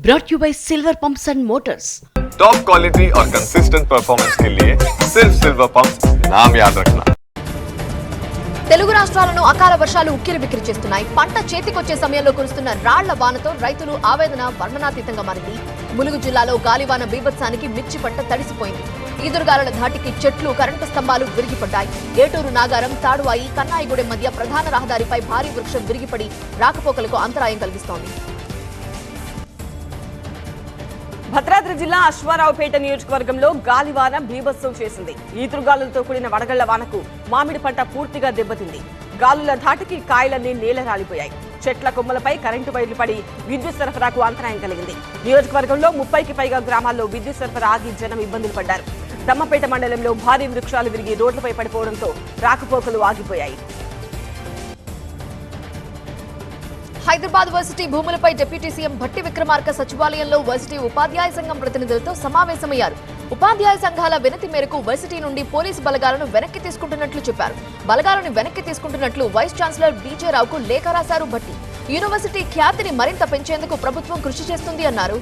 brought you by Silver Pumps and Motors. Top quality और consistent performance के लिए सिर्फ सिल्वर पंप्स नाम याद रखना. తెలుగు రాష్ట్రాలను అకాల వర్షాలు ఉక్కిరిబిక్కిరి చేస్తున్నాయి. పంట చేతికొచ్చే సమయంలో కురుస్తున్న రాళ్ల వానతో రైతులు ఆవేదన వర్ణనాతీతంగా మారింది. ములుగు జిల్లాలో గాలివాన బీభత్సానికి మిర్చి పంట తడిసిపోయింది. ఈదురుగాలుల ధాటికి చెట్లు, కరెంటు స్తంభాలు విరిగిపడ్డాయి. ఏటూరు నాగారం, తాడువాయి, కన్నాయిగూడెం మధ్య ప్రధాన రహదారిపై భారీ వృక్షం విరిగిపడి రాకపోకలకు అంతరాయం కలిగిస్తోంది. భద్రాద్రి జిల్లా అశ్వారావుపేట నియోజకవర్గంలో గాలివాన బీభత్సం చేసింది. ఈదురుగాలులతో కూడిన వడగళ్ల వానకు మామిడి పంట పూర్తిగా దెబ్బతింది. గాలుల ధాటికి కాయలన్నీ నేల రాలిపోయాయి. చెట్ల కొమ్మలపై కరెంటు వైర్లు పడి విద్యుత్ సరఫరాకు అంతరాయం కలిగింది. నియోజకవర్గంలో 30కి పైగా గ్రామాల్లో విద్యుత్ సరఫరా ఆగి జనం ఇబ్బందులు పడ్డారు. దమ్మపేట మండలంలో భారీ వృక్షాలు విరిగి రోడ్లపై పడిపోవడంతో రాకపోకలు ఆగిపోయాయి. హైదరాబాద్ వర్సిటీ భూములపై డిప్యూటీ సీఎం భట్టి విక్రమార్క సచివాలయంలో వర్సిటీ ఉపాధ్యాయ సంఘం ప్రతినిధులతో సమావేశమయ్యారు. ఉపాధ్యాయ సంఘాల వినతి మేరకు వర్సిటీ నుండి పోలీసు బలగాలను వెనక్కి తీసుకుంటున్నట్లు చెప్పారు. బలగాలను వెనక్కి తీసుకుంటున్నట్లు వైస్ ఛాన్సలర్ బీజే రావుకు లేఖ రాశారు భట్టి. యూనివర్సిటీ ఖ్యాతిని మరింత పెంచేందుకు ప్రభుత్వం కృషి చేస్తుంది అన్నారు.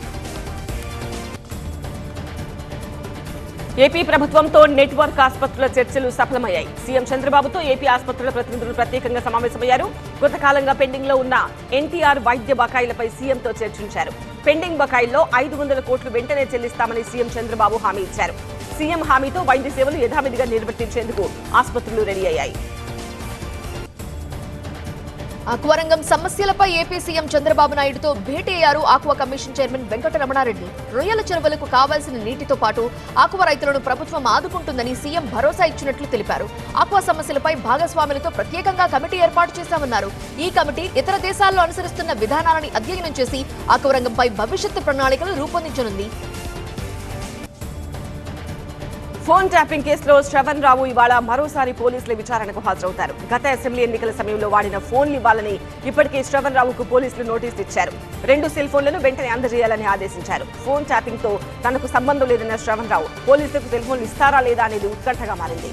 ఏపీ ప్రభుత్వంతో నెట్వర్క్ ఆసుపత్రుల చర్చలు సఫలమయ్యాయి. సీఎం చంద్రబాబుతో ఏపీ ఆసుపత్రుల ప్రతినిధులు ప్రత్యేకంగా సమావేశమయ్యారు. కొంతకాలంగా పెండింగ్ లో ఉన్న ఎన్టీఆర్ వైద్య బకాయిలపై సీఎంతో చర్చించారు. పెండింగ్ బకాయిల్లో 500 కోట్లు వెంటనే చెల్లిస్తామని సీఎం చంద్రబాబు హామీ ఇచ్చారు. సీఎం హామీతో వైద్య సేవలు యథావిధిగా నిర్వర్తించేందుకు ఆసుపత్రులు రెడీ అయ్యాయి. ఆక్వారంగం సమస్యలపై ఏపీ సీఎం చంద్రబాబు నాయుడుతో భేటీ అయ్యారు ఆక్వా కమిషన్ చైర్మన్ వెంకటరమణారెడ్డి. రొయ్యల చెరువులకు కావాల్సిన నీటితో పాటు ఆక్వా రైతులను ప్రభుత్వం ఆదుకుంటుందని సీఎం భరోసా ఇచ్చినట్లు తెలిపారు. ఆక్వా సమస్యలపై భాగస్వాములతో ప్రత్యేకంగా కమిటీ ఏర్పాటు చేశామన్నారు. ఈ కమిటీ ఇతర దేశాల్లో అనుసరిస్తున్న విధానాలను అధ్యయనం చేసి ఆక్వారంగంపై భవిష్యత్తు ప్రణాళికలు రూపొందించనుంది. ఫోన్ ట్యాపింగ్ కేసులో శ్రవణ్ రావు ఇవాళ మరోసారి పోలీసుల విచారణకు హాజరవుతారు. గత అసెంబ్లీ ఎన్నికల సమయంలో వాడిన ఫోన్లు ఇవ్వాలని ఇప్పటికే శ్రవణ్ రావుకు పోలీసులు నోటీసులు ఇచ్చారు. 2 సెల్ ఫోన్లను వెంటనే అందజేయాలని ఆదేశించారు. ఫోన్ ట్యాపింగ్ తో తనకు సంబంధం లేదన్న శ్రవణ్ రావు పోలీసులకు సెల్ ఫోన్లు ఇస్తారా లేదా అనేది ఉత్కంఠగా మారింది.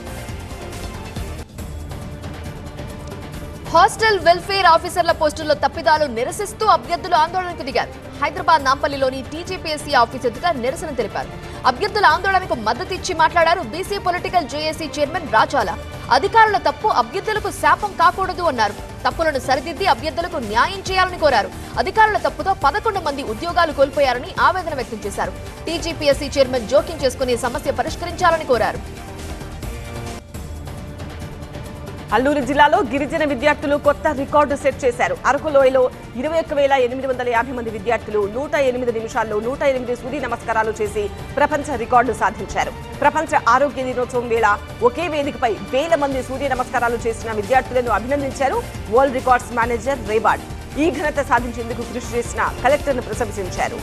హాస్టల్ వెల్ఫేర్ ఆఫీసర్ల పోస్టుల్లో తప్పిదాలు నిరసిస్తూ అభ్యర్థులు ఆందోళనకు దిగారు. హైదరాబాద్ నాంపల్లిలోని టీజీపీఎస్సీ ఆఫీస్ ఎదుట నిరసన తెలిపారు. అభ్యర్థుల ఆందోళనకు మద్దతు ఇచ్చి మాట్లాడారు బీసీ పొలిటికల్ జేఏసీ చైర్మన్ రాజాల. అధికారుల తప్పు అభ్యర్థులకు శాపం కాకూడదు అన్నారు. తప్పులను సరిదిద్ది అభ్యర్థులకు న్యాయం చేయాలని కోరారు. అధికారుల తప్పుతో 11 మంది ఉద్యోగాలు కోల్పోయారని ఆవేదన వ్యక్తం చేశారు. టీజీపీఎస్సీ చైర్మన్ జోక్యం చేసుకుని సమస్య పరిష్కరించాలని కోరారు. అల్లూరు జిల్లాలో గిరిజన విద్యార్థులు కొత్త రికార్డు సెట్ చేశారు. అరకు లోయలో 21,850 మంది విద్యార్థులు 108 నిమిషాల్లో 108 సూర్య నమస్కారాలు చేసి ప్రపంచ రికార్డు సాధించారు. ప్రపంచ ఆరోగ్య దినోత్సవం వేళ ఒకే వేదికపై వేల మంది సూర్య నమస్కారాలు చేసిన విద్యార్థులను అభినందించారు వరల్డ్ రికార్డ్స్ మేనేజర్ రేబార్డ్. ఈ ఘనత సాధించేందుకు కృషి చేసిన కలెక్టర్ను ప్రశంసించారు.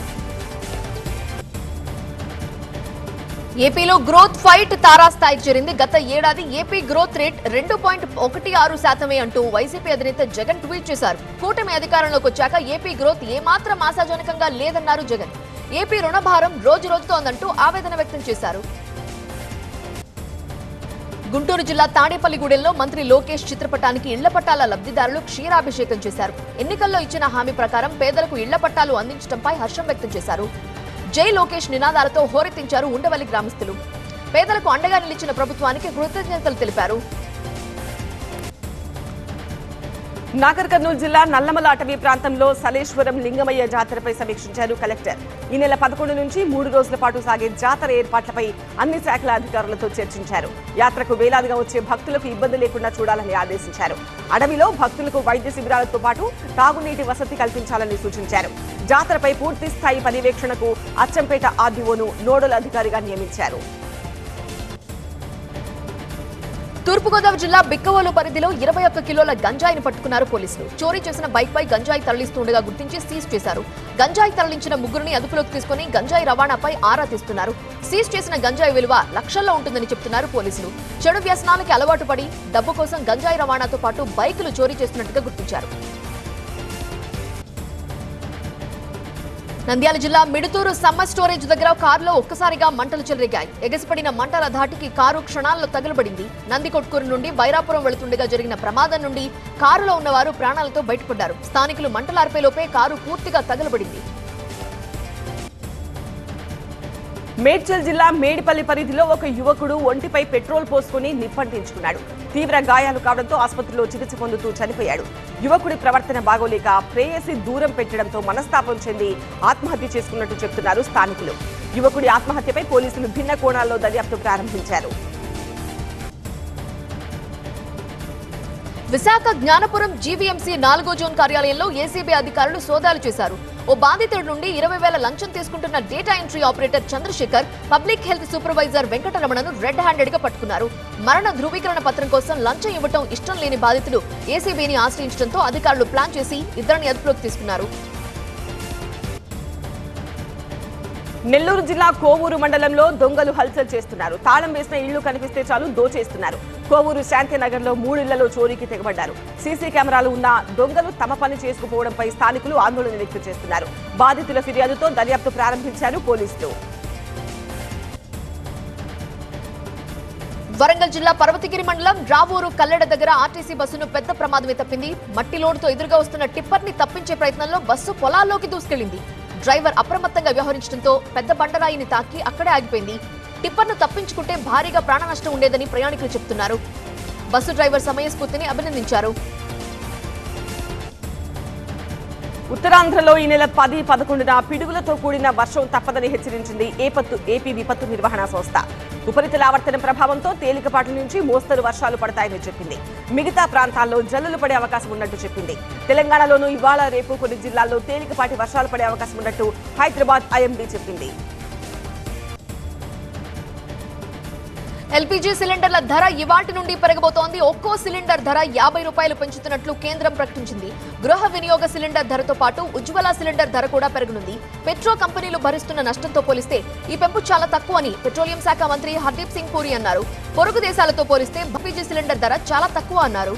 ఏపీలో గ్రోత్ ఫైట్ తారాస్థాయికి చేరింది. గత ఏడాది ఏపీ గ్రోత్ రేట్ 2.16% అంటూ వైసీపీ అధినేత జగన్ ట్వీట్ చేశారు. కూటమి అధికారంలోకి వచ్చాక ఏపీ గ్రోత్ ఏమాత్రం ఆశాజనకంగా లేదన్నారు జగన్. ఏపీ రుణభారం రోజు రోజుతోందంటూ ఆవేదన వ్యక్తం చేశారు. గుంటూరు జిల్లా తాడేపల్లిగూడెంలో మంత్రి లోకేష్ చిత్రపటానికి ఇళ్ల పట్టాల లబ్ధిదారులు క్షీరాభిషేకం చేశారు. ఎన్నికల్లో ఇచ్చిన హామీ ప్రకారం పేదలకు ఇళ్ల పట్టాలు అందించడంపై హర్షం వ్యక్తం చేశారు. జై లోకేష్ నినాదాలతో హోరెత్తించారు ఉండవల్లి గ్రామస్తులు. పేదలకు అండగా నిలిచిన ప్రభుత్వానికి కృతజ్ఞతలు తెలిపారు. నాగర్ కర్నూలు జిల్లా నల్లమల అటవీ ప్రాంతంలో సలేశ్వరం లింగమయ్య జాతరపై సమీక్షించారు కలెక్టర్. ఈ నెల 11 నుంచి 3 రోజుల పాటు సాగే జాతర ఏర్పాట్లపై అన్ని శాఖల అధికారులతో చర్చించారు. యాత్రకు వేలాదిగా వచ్చే భక్తులకు ఇబ్బంది లేకుండా చూడాలని ఆదేశించారు. అడవిలో భక్తులకు వైద్య శిబిరాలతో పాటు తాగునీటి వసతి కల్పించాలని సూచించారు. జాతరపై పూర్తి స్థాయి పర్యవేక్షణకు అచ్చంపేట ఆర్డీఓను నోడల్ అధికారిగా నియమించారు. తూర్పుగోదావరి జిల్లా బిక్కవోలు పరిధిలో 21 కిలోల గంజాయిని పట్టుకున్నారు పోలీసులు. చోరీ చేసిన బైక్ పై గంజాయి తరలిస్తుండగా గుర్తించి సీజ్ చేశారు. గంజాయి తరలించిన ముగ్గురిని అదుపులోకి తీసుకుని గంజాయి రవాణాపై ఆరా తీస్తున్నారు. సీజ్ చేసిన గంజాయి విలువ లక్షల్లో ఉంటుందని చెప్తున్నారు పోలీసులు. చెడు వ్యసనాలకి అలవాటు పడి డబ్బు కోసం గంజాయి రవాణాతో పాటు బైకులు చోరీ చేస్తున్నట్టుగా గుర్తించారు. నంద్యాల జిల్లా మిడుతూరు సమ్మర్ స్టోరేజ్ దగ్గర కారులో ఒక్కసారిగా మంటలు చెలరేగాయి. ఎగసిపడిన మంటల ధాటికి కారు క్షణాల్లో తగులబడింది. నందికొట్కూరు నుండి బైరాపురం వెళుతుండగా జరిగిన ప్రమాదం నుండి కారులో ఉన్నవారు ప్రాణాలతో బయటపడ్డారు. స్థానికులు మంటలార్పేలోపే కారు పూర్తిగా తగులబడింది. మేడ్చల్ జిల్లా మేడిపల్లి పరిధిలో ఒక యువకుడు ఒంటిపై పెట్రోల్ పోసుకుని నిప్పంటించుకున్నాడు. తీవ్ర గాయాలు కావడంతో ఆసుపత్రిలో చికిత్స పొందుతూ చనిపోయాడు. యువకుడి ప్రవర్తన బాగోలేక ప్రేయసి దూరం పెట్టడంతో మనస్తాపం చెంది ఆత్మహత్య చేసుకున్నట్టు చెబుతున్నారు స్థానికులు. యువకుడి ఆత్మహత్యపై పోలీసులు భిన్న కోణాల్లో దర్యాప్తు ప్రారంభించారు. విశాఖ జ్ఞానపురం జీవీఎంసీ 4వ జోన్ కార్యాలయంలో ఏసీబీ అధికారులు సోదాలు చేశారు. ఓ బాధితుడి నుండి 20,000 లంచం తీసుకుంటున్న data entry operator Chandrasekhar, public health supervisor వెంకటరమణను రెడ్ హ్యాండెడ్ గా పట్టుకున్నారు. మరణ ధృవీకరణ పత్రం కోసం లంచం ఇవ్వటం ఇష్టం లేని బాధితులు ఏసీబీని ఆశ్రయించడంతో అధికారులు ప్లాన్ చేసి ఇద్దరిని అదుపులోకి తీసుకున్నారు. నెల్లూరు జిల్లా కోవూరు మండలంలో దొంగలు హల్చల్ చేస్తున్నారు. తాళం వేసిన ఇళ్లు కనిపిస్తే చాలు దోచేస్తున్నారు. కోవూరు శాంతినగర్ లో 3 ఇళ్లలో చోరీకి తెగబడ్డారు. సీసీ కెమెరాలు ఉన్న దొంగలు తమ పని చేసుకుపోవడంపై స్థానికులు ఆందోళన వ్యక్తం చేస్తున్నారు. బాధితుల ఫిర్యాదుతో దర్యాప్తు ప్రారంభించారు పోలీసులు. వరంగల్ జిల్లా పర్వతగిరి మండలం రావూరు కల్లెడ దగ్గర ఆర్టీసీ బస్సును పెద్ద ప్రమాదమే తప్పింది. మట్టి లోడుతో ఎదురుగా వస్తున్న టిప్పర్ ని తప్పించే ప్రయత్నంలో బస్సు పొలాల్లోకి దూసుకెళ్లింది. డ్రైవర్ అప్రమత్తంగా వ్యవహరించడంతో పెద్ద బండరాయిని తాకి అక్కడే ఆగిపోయింది. టిప్పర్ను తప్పించుకుంటే భారీగా ప్రాణ నష్టం ఉండేదని ప్రయాణికులు చెబుతున్నారు. బస్సు డ్రైవర్ సమయస్ఫూర్తిని అభినందించారు. ఉత్తరాంధ్రలో ఈ నెల 10, 11న పిడుగులతో కూడిన వర్షం తప్పదని హెచ్చరించింది ఏపీ విపత్తు నిర్వహణ సంస్థ. ఉపరితల ఆవర్తనం ప్రభావంతో తేలికపాటి నుంచి మోస్తరు వర్షాలు పడతాయని చెప్పింది. మిగతా ప్రాంతాల్లో జల్లులు పడే అవకాశం ఉన్నట్టు చెప్పింది. తెలంగాణలోనూ ఇవాళ రేపు కొన్ని జిల్లాల్లో తేలికపాటి వర్షాలు పడే అవకాశం ఉన్నట్టు హైదరాబాద్ ఐఎండీ చెప్పింది. ఎల్పీజీ సిలిండర్ల ధర ఇవాటి నుండి పెరగబోతోంది. ఒక్కో సిలిండర్ ధర 50 రూపాయలు పెంచుతున్నట్లు కేంద్రం ప్రకటించింది. గృహ వినియోగ సిలిండర్ ధరతో పాటు ఉజ్వల సిలిండర్ ధర కూడా పెరగనుంది. పెట్రో కంపెనీలు భరిస్తున్న నష్టంతో పోలిస్తే ఈ పెంపు చాలా తక్కువని పెట్రోలియం శాఖ మంత్రి హర్దీప్ సింగ్ పూరి అన్నారు. పొరుగు దేశాలతో పోలిస్తే ఎల్పీజీ సిలిండర్ ధర చాలా తక్కువ అన్నారు.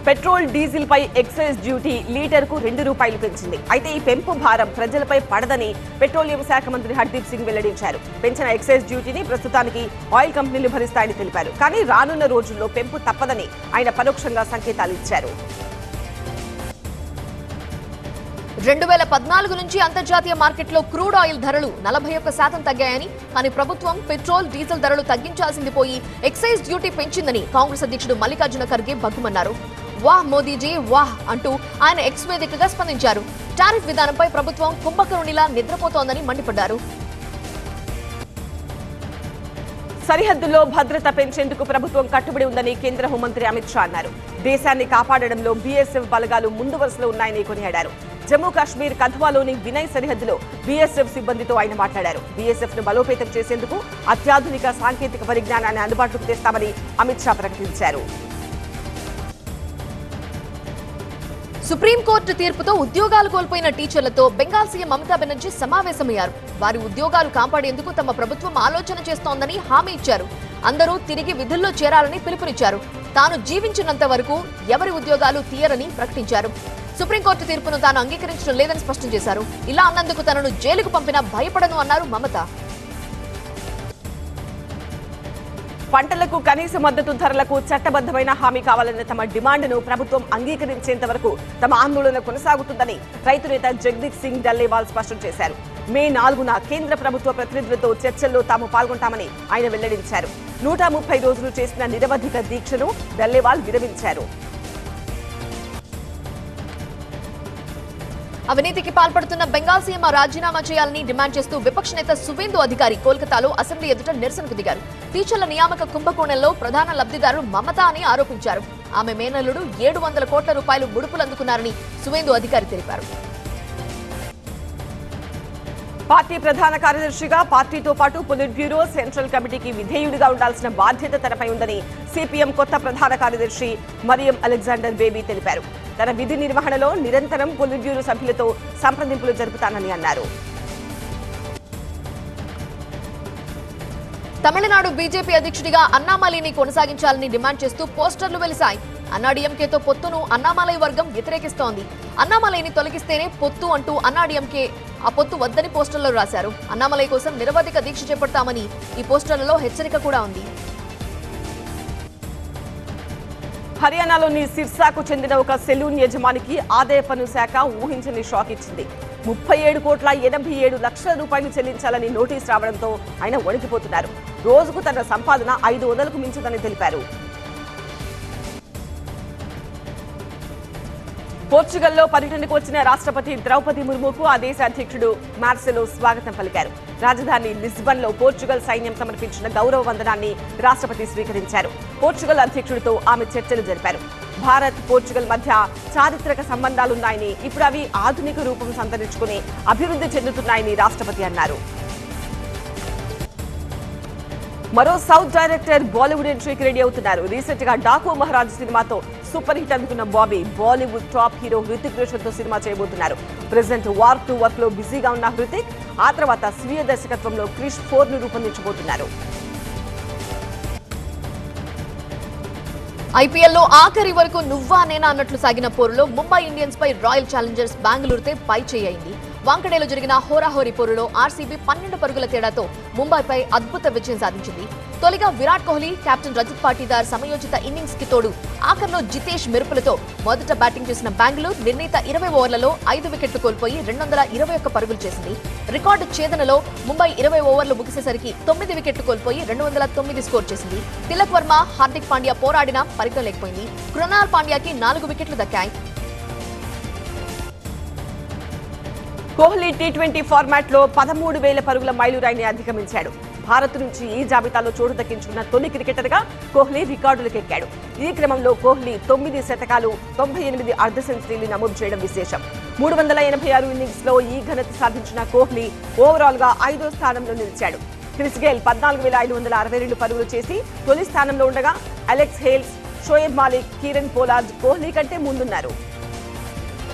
పెట్రోల్, డీజిల్ పై ఎక్సైజ్ డ్యూటీ లీటర్కు 2 రూపాయలు పెంచింది. అయితే ఈ పెంపు భారం ప్రజలపై పడదని పెట్రోలియం శాఖ మంత్రి హర్దీప్ సింగ్ వెల్లడించారు. పెంచిన ఎక్సైజ్ డ్యూటీని ప్రస్తుతానికి ఆయిల్ కంపెనీలు భరిస్తాయని తెలిపారు. కానీ రానున్న రోజుల్లో పెంపు తప్పదని ఆయన పరోక్షంగా సంకేతాలు ఇచ్చారు. 2014 నుంచి అంతర్జాతీయ మార్కెట్లో క్రూడ్ ఆయిల్ ధరలు 41% తగ్గాయని, కానీ ప్రభుత్వం పెట్రోల్, డీజిల్ ధరలు తగ్గించాల్సింది పోయి ఎక్సైజ్ డ్యూటీ పెంచిందని కాంగ్రెస్ అధ్యక్షుడు మల్లికార్జున ఖర్గే బగ్గుమన్నారు. వాహ్ మోదీజీ వాహ్ అంటూ ఆయన ఎక్స్ వేదికగా స్పందించారు. టారిఫ్ విధానంపై ప్రభుత్వం కుంభకరుణిలా నిద్రపోతోందని మండిపడ్డారు. సరిహద్దుల్లో భద్రత పెంచేందుకు ప్రభుత్వం కట్టుబడి ఉందని కేంద్ర హోంమంత్రి అమిత్ షా అన్నారు. దేశాన్ని కాపాడడంలో బీఎస్ఎఫ్ బలగాలు ముందు వరుసలో ఉన్నాయని కొనియాడారు. జమ్మూ కాశ్మీర్ కథువాలోని వినయ్ సరిహద్దులో బీఎస్ఎఫ్ సిబ్బందితో ఆయన మాట్లాడారు. బీఎస్ఎఫ్ ను బలోపేతం చేసేందుకు అత్యాధునిక సాంకేతిక పరిజ్ఞానాన్ని అందుబాటులోకి తెస్తామని అమిత్ షా ప్రకటించారు. సుప్రీంకోర్టు తీర్పుతో ఉద్యోగాలు కోల్పోయిన టీచర్లతో బెంగాల్ సీఎం మమతా బెనర్జీ సమావేశమయ్యారు. వారి ఉద్యోగాలు కాపాడేందుకు తమ ప్రభుత్వం ఆలోచన చేస్తోందని హామీ ఇచ్చారు. అందరూ తిరిగి విధుల్లో చేరాలని పిలుపునిచ్చారు. తాను జీవించినంత వరకు ఎవరి ఉద్యోగాలు తీయరని ప్రకటించారు. సుప్రీంకోర్టు తీర్పును తాను అంగీకరించడం లేదని స్పష్టం చేశారు. ఇలా అన్నందుకు తనను జైలుకు పంపినా భయపడను అన్నారు మమత. పంటలకు కనీస మద్దతు ధరలకు చట్టబద్దమైన హామీ కావాలన్న తమ డిమాండ్ను ప్రభుత్వం అంగీకరించేంత వరకు తమ ఆందోళన కొనసాగుతుందని రైతు నేత జగదీప్ సింగ్ డల్లేవాల్ స్పష్టం చేశారు. మే 4న కేంద్ర ప్రభుత్వ ప్రతినిధులతో చర్చల్లో తాము పాల్గొంటామని ఆయన వెల్లడించారు. 130 రోజులు చేసిన నిరవధిక దీక్షను డల్లేవాల్ విరమించారు. అవినీతికి పాల్పడుతున్న బెంగాల్ సీఎం రాజీనామా చేయాలని డిమాండ్ చేస్తూ విపక్ష నేత సువేందు అధికారి కోల్కతాలో అసెంబ్లీ ఎదుట నిరసనకు దిగారు. టీచర్ల నియామక కుంభకోణంలో ప్రధాన లబ్ధిదారు మమత అని ఆరోపించారు. ఆమె మేనల్లుడు 700 కోట్ల రూపాయలు ముడుపులు అందుకున్నారని సువేందు అధికారి తెలిపారు. పార్టీ ప్రధాన కార్యదర్శిగా పార్టీతో పాటు పొలిట్ బ్యూరో, సెంట్రల్ కమిటీకి విధేయుడిగా ఉండాల్సిన బాధ్యత తనపై ఉందని సిపిఎం కొత్త ప్రధాన కార్యదర్శి మరియం అలెగ్జాండర్ బేబీ తెలిపారు. తన విధి నిర్వహణలో నిరంతరం పొలిట్ బ్యూరో సభ్యులతో సంప్రదింపులు జరుపుతానని అన్నారు. తమిళనాడు బీజేపీ అధ్యక్షుడిగా అన్నామలైని కొనసాగించాలని డిమాండ్ చేస్తూ పోస్టర్లు వెలిశాయి. అన్నాడీఎంకేతో పొత్తును అన్నామలై వర్గం వ్యతిరేకిస్తోంది. అన్నామలైని తొలగిస్తేనే పొత్తు అంటూ అన్నాడీఎంకే ఆ పొత్తు వద్దని పోస్టర్లో రాశారు. అన్నామలై కోసం నిరవధిక దీక్ష చేపడతామని ఈ పోస్టర్లలో హెచ్చరిక కూడా ఉంది. హర్యానాలోని సిర్సాకు చెందిన ఒక సెలూన్ యజమానికి ఆదాయ పన్ను శాఖ ఊహించని షాక్ ఇచ్చింది. 37,87 రూపాయలు చెల్లించాలని నోటీస్ రావడంతో ఆయన వణికిపోతున్నారు. రోజుకు తన సంపాదన 500కు మించదని తెలిపారు. పోర్చుగల్లో పర్యటనకు వచ్చిన రాష్ట్రపతి ద్రౌపది ముర్ముకు ఆ దేశ అధ్యక్షుడు మార్సెలో స్వాగతం పలికారు. రాజధాని లిస్బన్ లో పోర్చుగల్ సైన్యం సమర్పించిన గౌరవ వందనాన్ని రాష్ట్రపతి స్వీకరించారు. పోర్చుగల్ అధ్యక్షుడితో ఆమె చర్చలు జరిపారు. భారత్, పోర్చుగల్ మధ్య చారిత్రక సంబంధాలున్నాయని, ఇప్పుడు అవి ఆధునిక రూపం సంతరించుకుని అభివృద్ధి చెందుతున్నాయని రాష్ట్రపతి అన్నారు. మరో సౌత్ డైరెక్టర్ బాలీవుడ్ ఎంట్రీకి రెడీ అవుతున్నారు. రీసెంట్ గా డాకు మహారాజ్ సినిమాతో సూపర్ హిట్ అందుకున్న బాబీ బాలీవుడ్ టాప్ హీరో హృతిక్ రోషన్ తో సినిమా చేయబోతున్నారు. ప్రెసెంట్ వార్ 2 వర్క్ లో బిజీగా ఉన్న హృతిక్ ఆ తర్వాత స్వీయ దర్శకత్వంలో క్రిష్ 4 ను రూపొందించబోతున్నారు. ఐపీఎల్లో ఆఖరి వరకు నువ్వా నేనా అన్నట్లు సాగిన పోరులో ముంబై ఇండియన్స్ పై రాయల్ ఛాలెంజర్స్ బెంగళూరుతో పై చేయింది. వాంకడేలో జరిగిన హోరాహోరీ పోరులో ఆర్సీబీ 12 పరుగుల తేడాతో ముంబైపై అద్భుత విజయం సాధించింది. తొలిగా విరాట్ కోహ్లీ, కెప్టెన్ రజత్ పాటీదార్ సమయోచిత ఇన్నింగ్స్ కి తోడు ఆఖర్లో జితేష్ మెరుపులతో మొదట బ్యాటింగ్ చేసిన బెంగళూరు నిర్ణీత 20 ఓవర్లలో 5 వికెట్లు కోల్పోయి 221 పరుగులు చేసింది. రికార్డు ఛేదనలో ముంబై 20 ఓవర్లు ముగిసేసరికి 9 వికెట్లు కోల్పోయి 209 స్కోర్ చేసింది. తిలక్ వర్మ, హార్దిక్ పాండ్యా పోరాడినా ఫలితం లేకపోయింది. కృణాల్ పాండ్యాకి 4 వికెట్లు దక్కాయి. కోహ్లీ టీ20 ఫార్మాట్ లో 13,000 పరుగుల మైలురాయిని అధిగమించాడు. భారత్ నుంచి ఈ జాబితాలో చోటు దక్కించుకున్న తొలి క్రికెటర్ గా కోహ్లీ రికార్డులకెక్కాడు. ఈ క్రమంలో కోహ్లీ 9 శతకాలు, 98 అర్ధ సెంచరీలు నమోదు చేయడం విశేషం. 386 ఇన్నింగ్స్ లో ఈ ఘనత సాధించిన కోహ్లీ ఓవరాల్ గా 5వ స్థానంలో నిలిచాడు. క్రిస్ గేల్ 14,562 పరుగులు చేసి తొలి స్థానంలో ఉండగా Alex Hales, Shoaib Malik, Kieron Pollard Kohli కంటే ముందున్నారు.